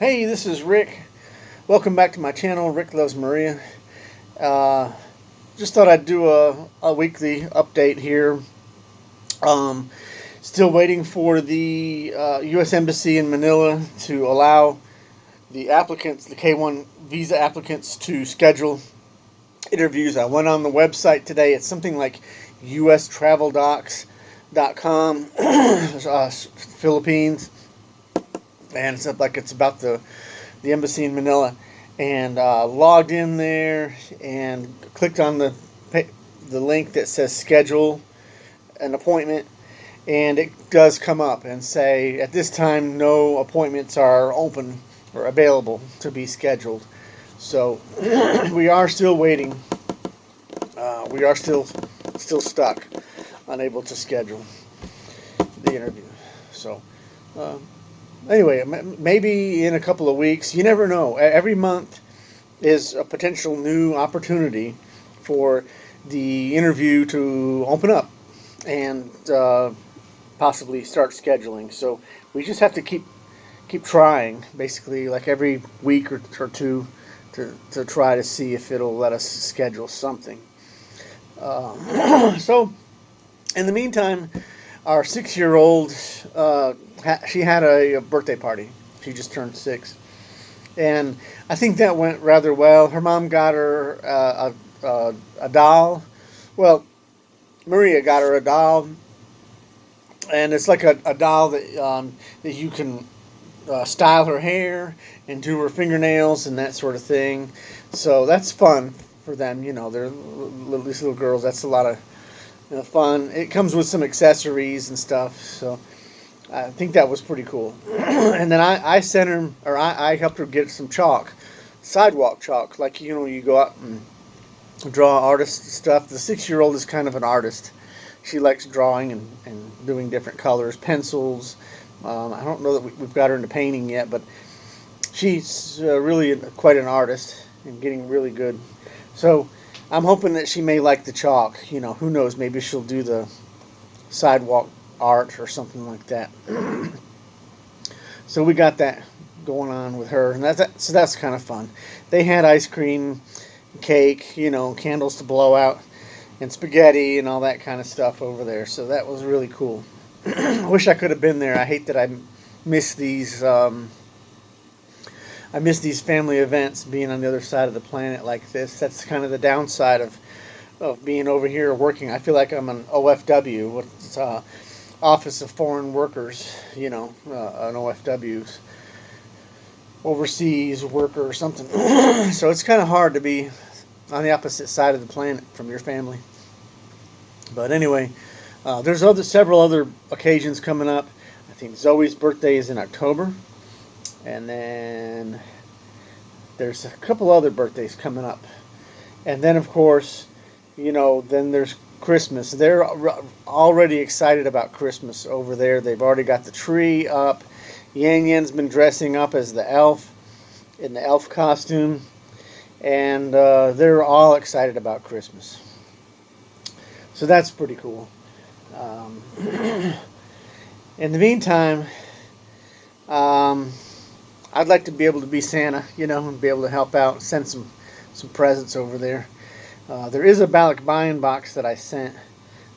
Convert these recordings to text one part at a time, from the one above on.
Hey, this is Rick. Welcome back to my channel, Rick Loves Maria. Uh, just thought I'd do a weekly update here. Um, Still waiting for the U.S. Embassy in Manila to allow the applicants, the K-1 visa applicants, to schedule interviews. I went on the website today. It's something like ustraveldocs.com, Philippines, and it's about the embassy in Manila, and logged in there and clicked on the link that says schedule an appointment, and it does come up and say at this time no appointments are open or available to be scheduled. So we are still waiting. We are still stuck, unable to schedule the interview. So. Anyway, maybe in a couple of weeks. You never know. Every month is a potential new opportunity for the interview to open up and possibly start scheduling. So we just have to keep trying, basically, like every week or two, to try to see if it'll let us schedule something. So in the meantime, our 6-year-old, she had a birthday party. She just turned 6. And I think that went rather well. Her mom got her a doll. Well, Maria got her a doll. And it's like a doll that you can style her hair and do her fingernails and that sort of thing. So that's fun for them. You know, these little girls. That's a lot of fun. It comes with some accessories and stuff, so I think that was pretty cool. And then I sent her, or I helped her get some chalk, sidewalk chalk, like you go out and draw artist stuff. The 6-year-old is kind of an artist. She likes drawing and doing different colors, pencils. I don't know that we've got her into painting yet, but she's really quite an artist and getting really good. So I'm hoping that she may like the chalk. Who knows? Maybe she'll do the sidewalk art or something like that. So we got that going on with her, and so that's kind of fun. They had ice cream, cake, candles to blow out, and spaghetti and all that kind of stuff over there. So that was really cool. I wish I could have been there. I hate that I miss these. I miss these family events, being on the other side of the planet like this. That's kind of the downside of being over here working. I feel like I'm an OFW, what's Office of Foreign Workers, an OFW, overseas worker or something. So it's kind of hard to be on the opposite side of the planet from your family. But anyway, there's several other occasions coming up. I think Zoe's birthday is in October. And then there's a couple other birthdays coming up. And then, of course, then there's Christmas. They're already excited about Christmas over there. They've already got the tree up. Yan Yan's been dressing up as the elf, in the elf costume. And they're all excited about Christmas. So that's pretty cool. In the meantime, I'd like to be able to be Santa, and be able to help out, send some presents over there. There is a ballot buying box that I sent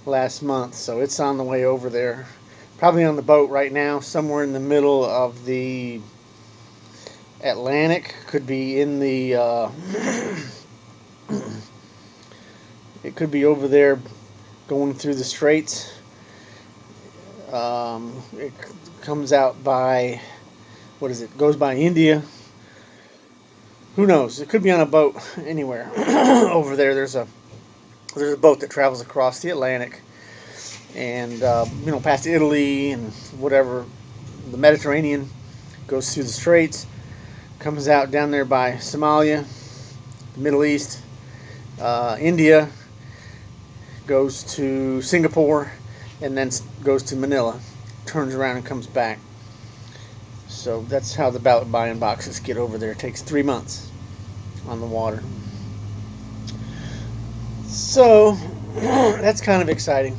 last month, so it's on the way over there. Probably on the boat right now, somewhere in the middle of the Atlantic. Could be in the, it could be over there going through the straits. It comes out by... goes by India. Who knows? It could be on a boat anywhere. Over there, there's a boat that travels across the Atlantic, and past Italy and whatever, the Mediterranean, goes through the straits, comes out down there by Somalia, the Middle East, India, goes to Singapore, and then goes to Manila, turns around and comes back. So that's how the ballot buying boxes get over there. It takes 3 months on the water. So that's kind of exciting.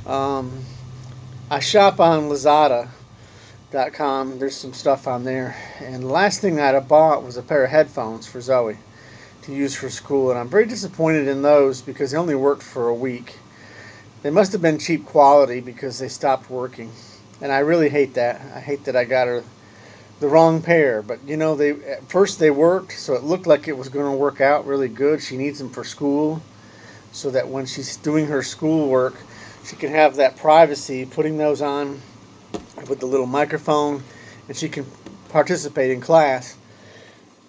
I shop on Lazada There's some stuff on there. And the last thing that I bought was a pair of headphones for Zoe to use for school. And I'm very disappointed in those because they only worked for a week. They must have been cheap quality because they stopped working. And I really hate that. I hate that I got her the wrong pair. But they at first they worked, so it looked like it was going to work out really good. She needs them for school so that when she's doing her schoolwork, she can have that privacy, putting those on with the little microphone, and she can participate in class.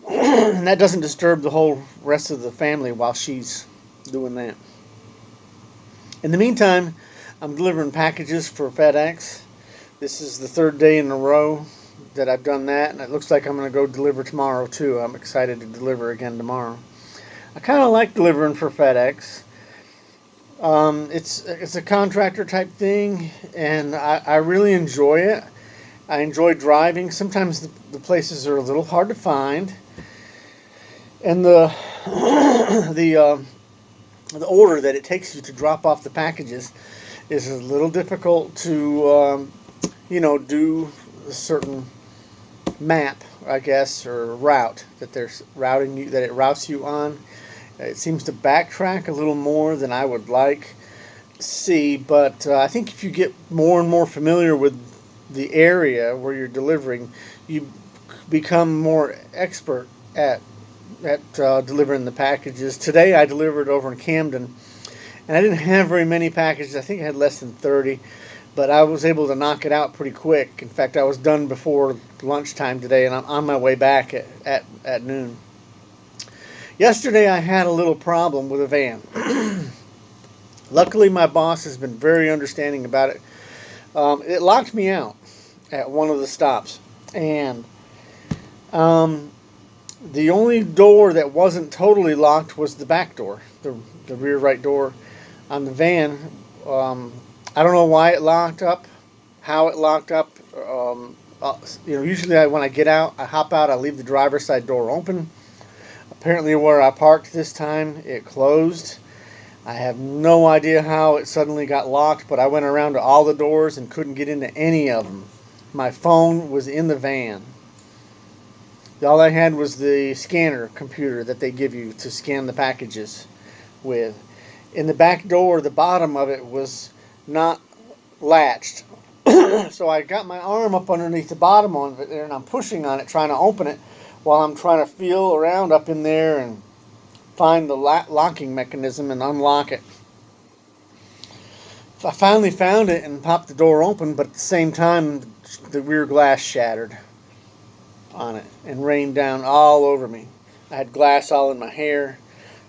And that doesn't disturb the whole rest of the family while she's doing that. In the meantime, I'm delivering packages for FedEx. This is the third day in a row that I've done that, and it looks like I'm going to go deliver tomorrow too. I'm excited to deliver again tomorrow. I kind of like delivering for FedEx. It's a contractor type thing, and I really enjoy it. I enjoy driving. Sometimes the places are a little hard to find, and the the order that it takes you to drop off the packages is a little difficult to do a certain map, I guess, or route that it routes you on. It seems to backtrack a little more than I would like to see, but I think if you get more and more familiar with the area where you're delivering, you become more expert at delivering the packages. Today I delivered over in Camden, and I didn't have very many packages. I think I had less than 30, but I was able to knock it out pretty quick. In fact, I was done before lunchtime today, and I'm on my way back at noon. Yesterday I had a little problem with a van. Luckily my boss has been very understanding about it. It locked me out at one of the stops, and the only door that wasn't totally locked was the back door, the rear right door on the van. I don't know why it locked up, how it locked up. Usually when I get out, I hop out, I leave the driver's side door open. Apparently where I parked this time, it closed. I have no idea how it suddenly got locked, but I went around to all the doors and couldn't get into any of them. My phone was in the van. All I had was the scanner computer that they give you to scan the packages with. In the back door, the bottom of it was not latched. So I got my arm up underneath the bottom of it there, and I'm pushing on it, trying to open it, while I'm trying to feel around up in there and find the locking mechanism and unlock it. I finally found it and popped the door open, but at the same time, the rear glass shattered on it and rained down all over me. I had glass all in my hair.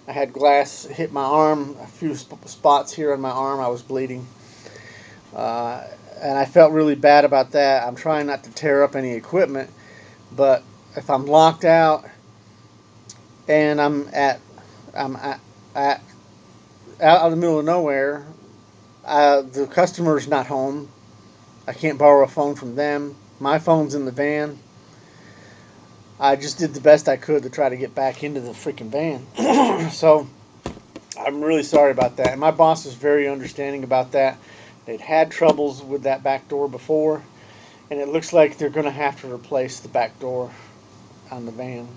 I had glass hit my arm, a few spots here on my arm. I was bleeding. And I felt really bad about that. I'm trying not to tear up any equipment, but if I'm locked out and I'm out in the middle of nowhere, the customer's not home. I can't borrow a phone from them. My phone's in the van. I just did the best I could to try to get back into the freaking van. So I'm really sorry about that. And my boss was very understanding about that. They'd had troubles with that back door before, and it looks like they're going to have to replace the back door on the van.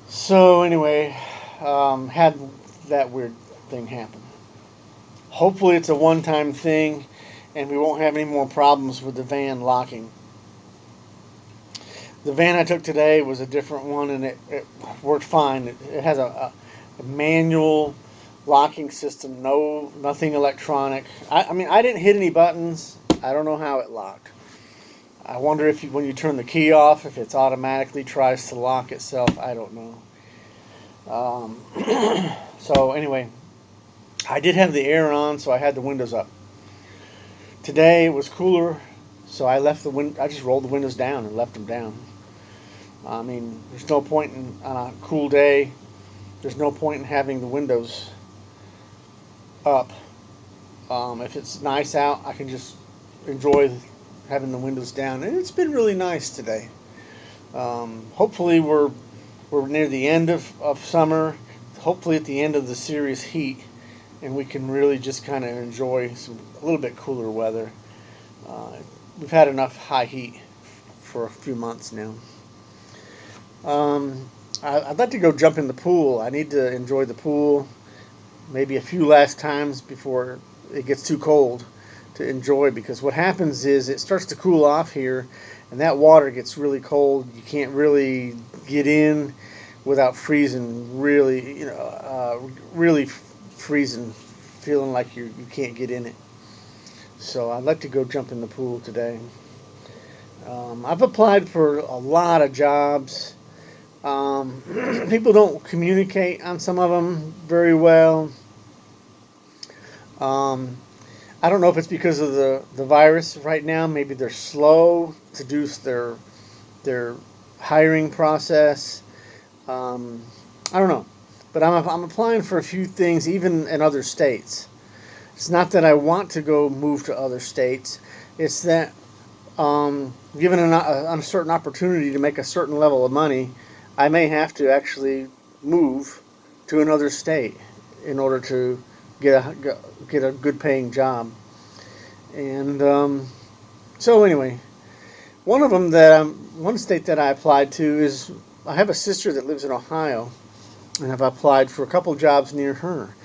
So anyway, had that weird thing happen. Hopefully it's a one-time thing, and we won't have any more problems with the van locking. The van I took today was a different one, and it worked fine. It has a manual locking system, nothing electronic. I mean, I didn't hit any buttons. I don't know how it locked. I wonder if when you turn the key off, if it automatically tries to lock itself. I don't know. So anyway, I did have the air on, so I had the windows up. Today it was cooler, so I just rolled the windows down and left them down. I mean, there's no point on a cool day. There's no point in having the windows up. If it's nice out, I can just enjoy having the windows down, and it's been really nice today. Hopefully we're near the end of summer, hopefully at the end of the serious heat, and we can really just kind of enjoy a little bit cooler weather. we've had enough high heat for a few months now. I'd like to go jump in the pool. I need to enjoy the pool maybe a few last times before it gets too cold to enjoy, because what happens is it starts to cool off here and that water gets really cold. You can't really get in without freezing, really, really freezing, feeling like you can't get in it. So I'd like to go jump in the pool today. I've applied for a lot of jobs. People don't communicate on some of them very well. I don't know if it's because of the virus right now. Maybe they're slow to do their hiring process. I don't know. But I'm applying for a few things, even in other states. It's not that I want to go move to other states. It's that given a certain opportunity to make a certain level of money, I may have to actually move to another state in order to get a good paying job. And so anyway, one state that I applied to is, I have a sister that lives in Ohio, and I've applied for a couple jobs near her.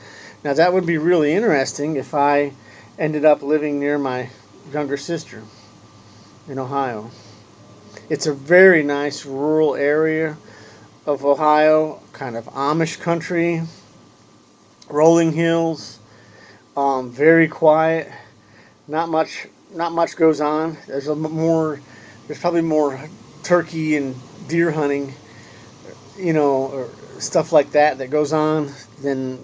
Now that would be really interesting if I ended up living near my younger sister in Ohio. It's a very nice rural area of Ohio, kind of Amish country, rolling hills, very quiet. Not much goes on. There's probably more turkey and deer hunting, or stuff like that goes on than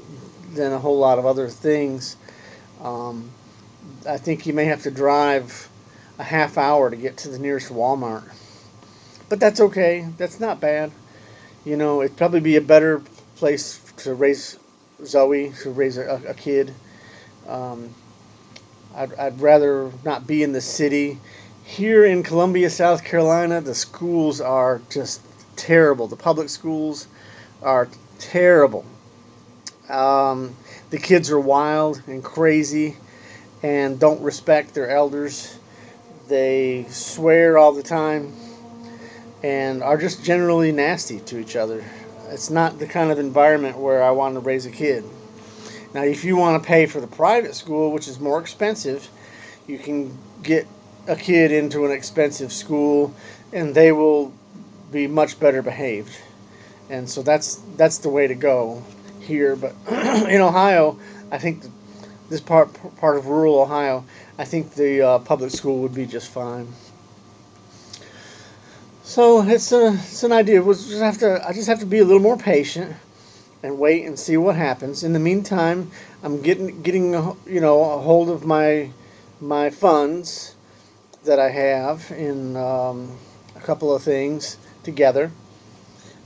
a whole lot of other things. I think you may have to drive a half hour to get to the nearest Walmart, but that's okay. That's not bad. It'd probably be a better place to raise Zoe, to raise a kid. I'd rather not be in the city. Here in Columbia, South Carolina, the schools are just terrible. The public schools are terrible. The kids are wild and crazy and don't respect their elders. They swear all the time and are just generally nasty to each other. It's not the kind of environment where I want to raise a kid. Now, if you want to pay for the private school, which is more expensive, you can get a kid into an expensive school, and they will be much better behaved. And so that's the way to go here. But in Ohio, I think this part of rural Ohio, I think the public school would be just fine. So it's an idea. I just have to be a little more patient and wait and see what happens. In the meantime, I'm getting a hold of my funds that I have in a couple of things together,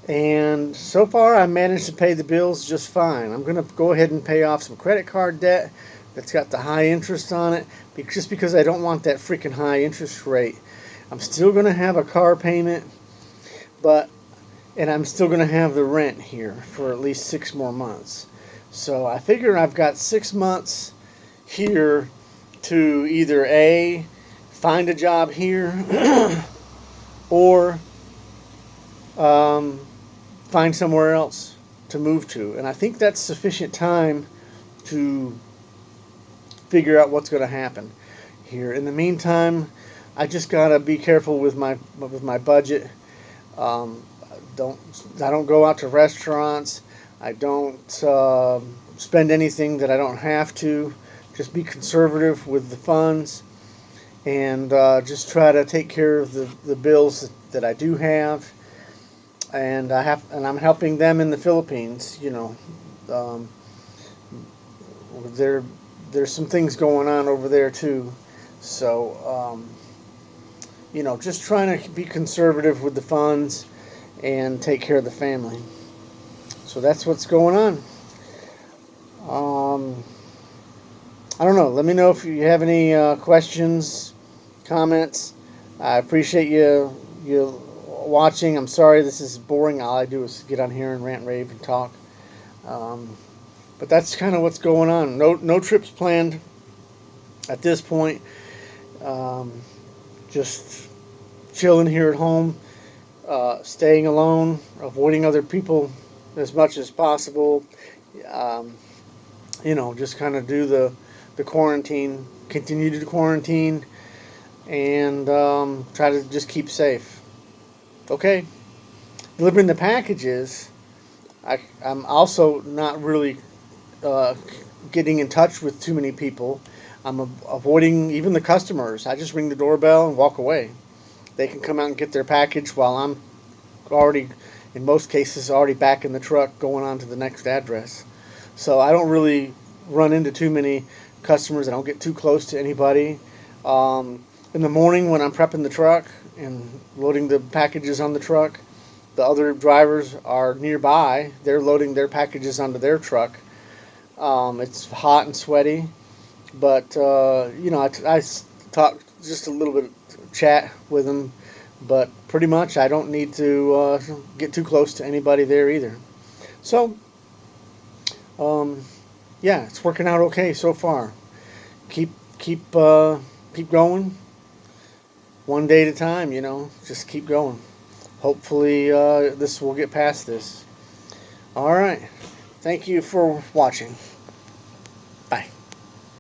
and so far I managed to pay the bills just fine. I'm going to go ahead and pay off some credit card debt that's got the high interest on it, just because I don't want that freaking high interest rate. I'm still going to have a car payment, and I'm still going to have the rent here for at least 6 more months. So I figure I've got 6 months here to either A, find a job here, or find somewhere else to move to. And I think that's sufficient time to figure out what's going to happen here. In the meantime, I just got to be careful with my budget. I don't go out to restaurants. I don't spend anything that I don't have to. Just be conservative with the funds, and just try to take care of the bills that I do have. And I'm helping them in the Philippines. There's some things going on over there too. So just trying to be conservative with the funds and take care of the family. So that's what's going on. I don't know. Let me know if you have any questions, comments. I appreciate you watching. I'm sorry this is boring. All I do is get on here and rant, rave, and talk. But that's kind of what's going on. No trips planned at this point. just chilling here at home, staying alone, avoiding other people as much as possible. Um, just kind of do the quarantine, continue to quarantine, and try to just keep safe. Okay, delivering the packages. I'm also not really uh, getting in touch with too many people. I'm avoiding even the customers. I just ring the doorbell and walk away. They can come out and get their package while I'm already, in most cases, already back in the truck going on to the next address. So I don't really run into too many customers. I don't get too close to anybody. In the morning when I'm prepping the truck and loading the packages on the truck, the other drivers are nearby. They're loading their packages onto their truck. It's hot and sweaty, but I talk just a little bit, chat with them, but pretty much I don't need to get too close to anybody there either. So, um, yeah, it's working out okay so far. Keep keep going, one day at a time. Just keep going. Hopefully, this will get past this. All right. Thank you for watching.